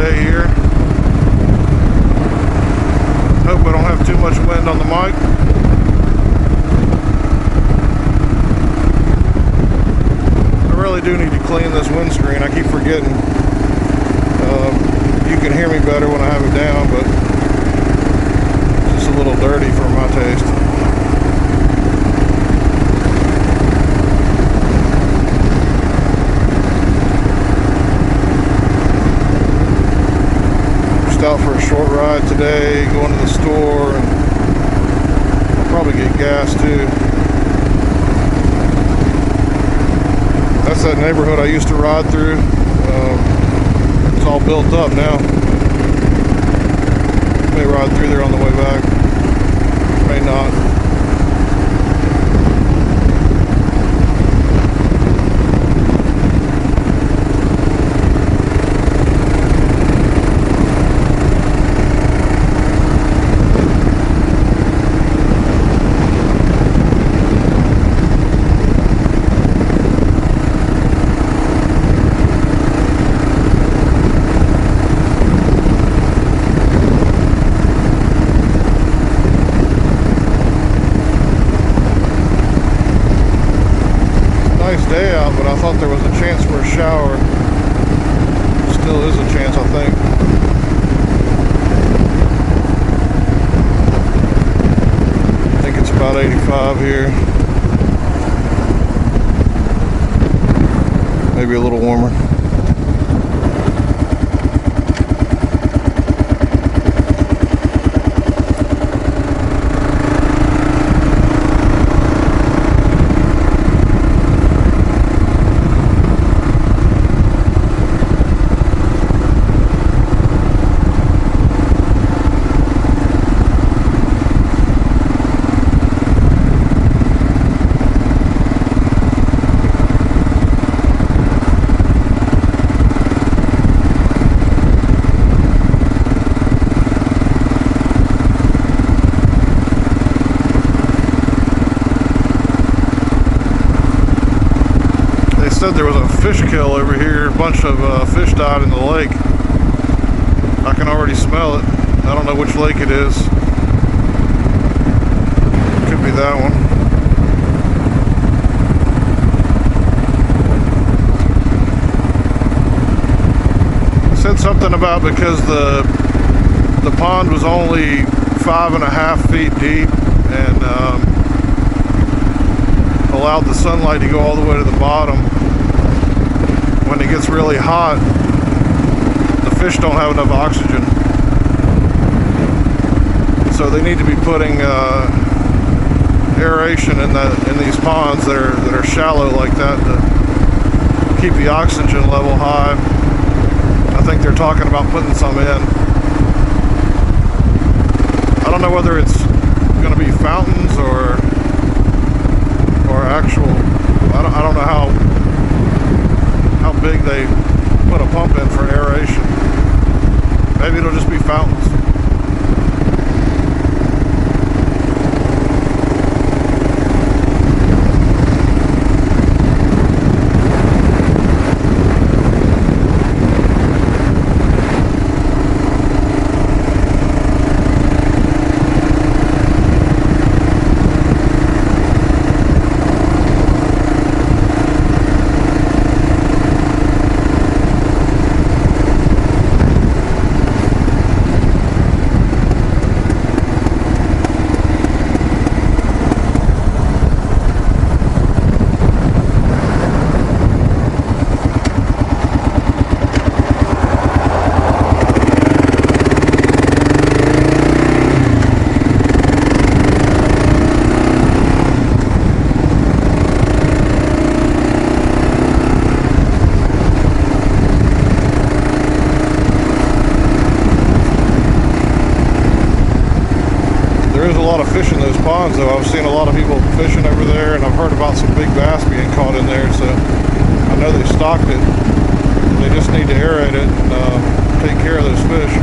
day here. Hope I don't have too much wind on the mic. I really do need to clean this windscreen. I keep forgetting. You can hear me better when I have it down, but it's just a little dirty for my taste. Out for a short ride today, going to the store, and I'll probably get gas too. That's that neighborhood I used to ride through. It's all built up now. May ride through there on the way back, may not. Day out, but I thought there was a chance for a shower. Still is a chance, I think. I think it's about 85 here. Maybe a little warmer. Said there was a fish kill over here. A bunch of fish died in the lake. I can already smell it. I don't know which lake it is. Could be that one. It said something about because the pond was only 5.5 feet deep and allowed the sunlight to go all the way to the bottom. When it gets really hot, the fish don't have enough oxygen, so they need to be putting aeration in these ponds that are shallow like that to keep the oxygen level high. I think they're talking about putting some in. I don't know whether it's going to be fountains or actual. I don't know how big they put a pump in for aeration. Maybe it'll just be fountains. Fish in those ponds, though. I've seen a lot of people fishing over there, and I've heard about some big bass being caught in there, so I know they stocked it. They just need to aerate it and take care of those fish.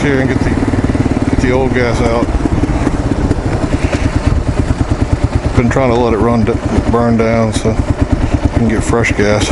here and get the old gas out. Been trying to let it burn down so I can get fresh gas.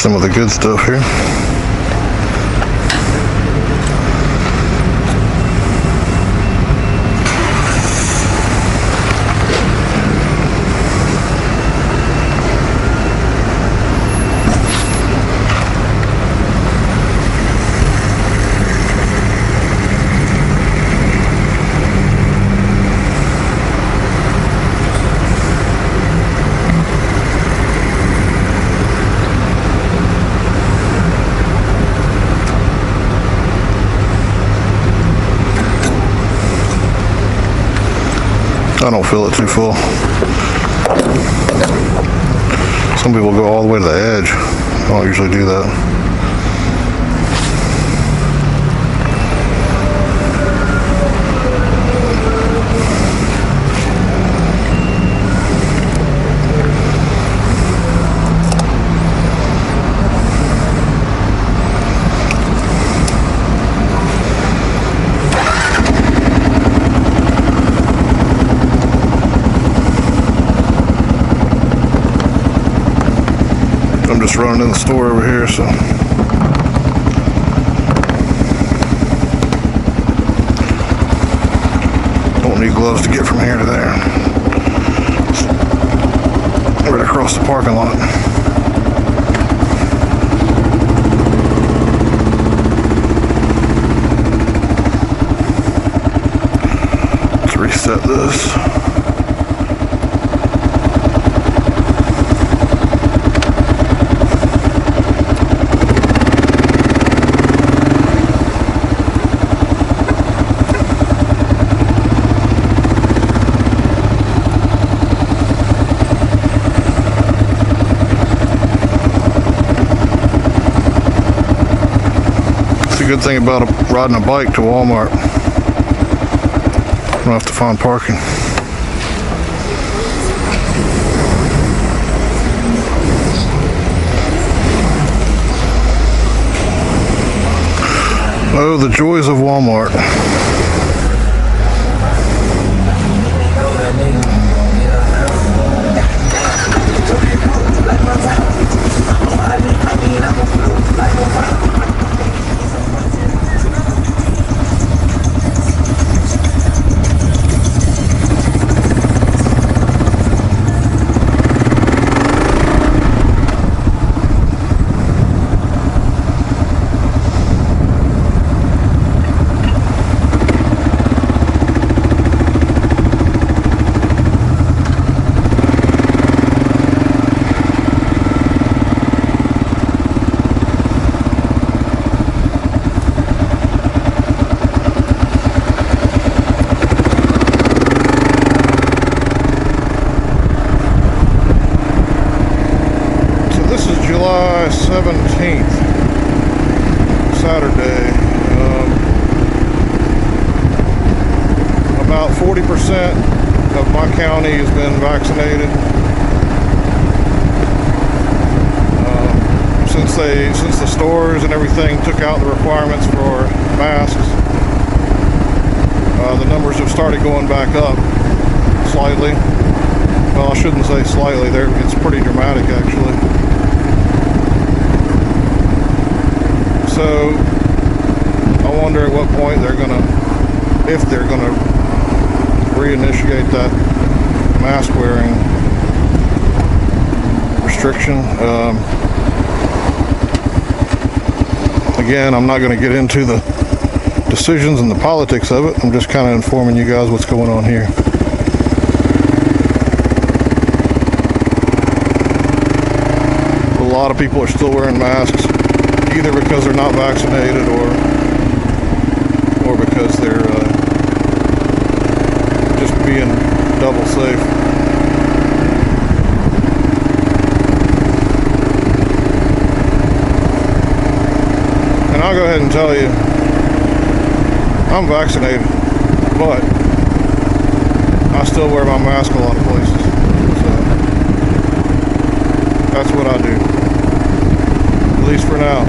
Some of the good stuff here. I don't feel it too full. Some people go all the way to the edge. I don't usually do that. I'm just running in the store over here, so don't need gloves to get from here to there. Right across the parking lot. Let's reset this. The good thing about riding a bike to Walmart, you don't have to find parking. Oh, the joys of Walmart. July 17th, Saturday. About 40% of my county has been vaccinated. Since the stores and everything took out the requirements for masks, the numbers have started going back up slightly. Well, I shouldn't say slightly. It's pretty dramatic, actually. So I wonder at what point if they're gonna reinitiate that mask wearing restriction. Again, I'm not going to get into the decisions and the politics of it. I'm just kind of informing you guys what's going on here. A lot of people are still wearing masks, either because they're not vaccinated or because they're just being double safe. And I'll go ahead and tell you, I'm vaccinated, but I still wear my mask a lot of places. So that's what I do, at least for now.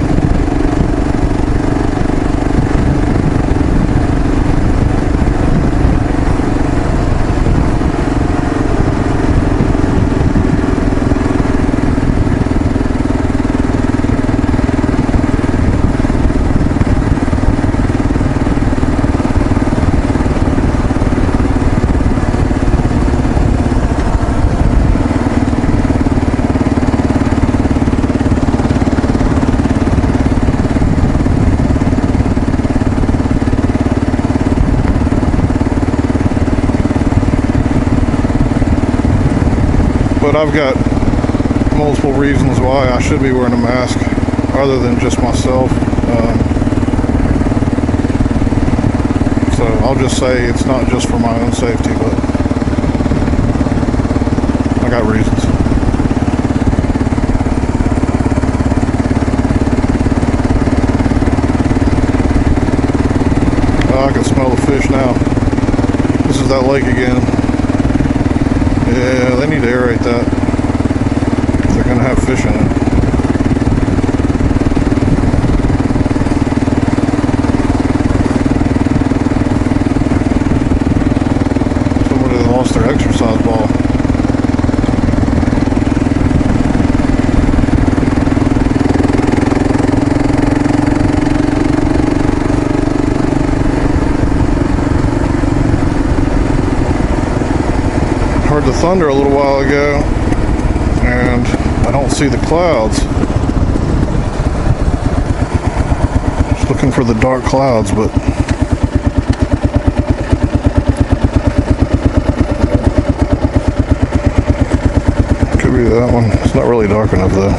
But I've got multiple reasons why I should be wearing a mask, other than just myself. So I'll just say it's not just for my own safety, but I got reasons. Oh, I can smell the fish now. This is that lake again. Yeah, they need to aerate that. They're going to have fish in it. Somebody lost their exercise ball. Heard the thunder a little while ago, and I don't see the clouds. Just looking for the dark clouds, but could be that one. It's not really dark enough though.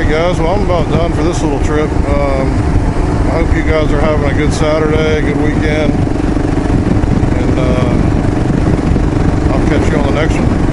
Guys, well, I'm about done for this little trip. I hope you guys are having a good Saturday, good weekend, and I'll catch you on the next one.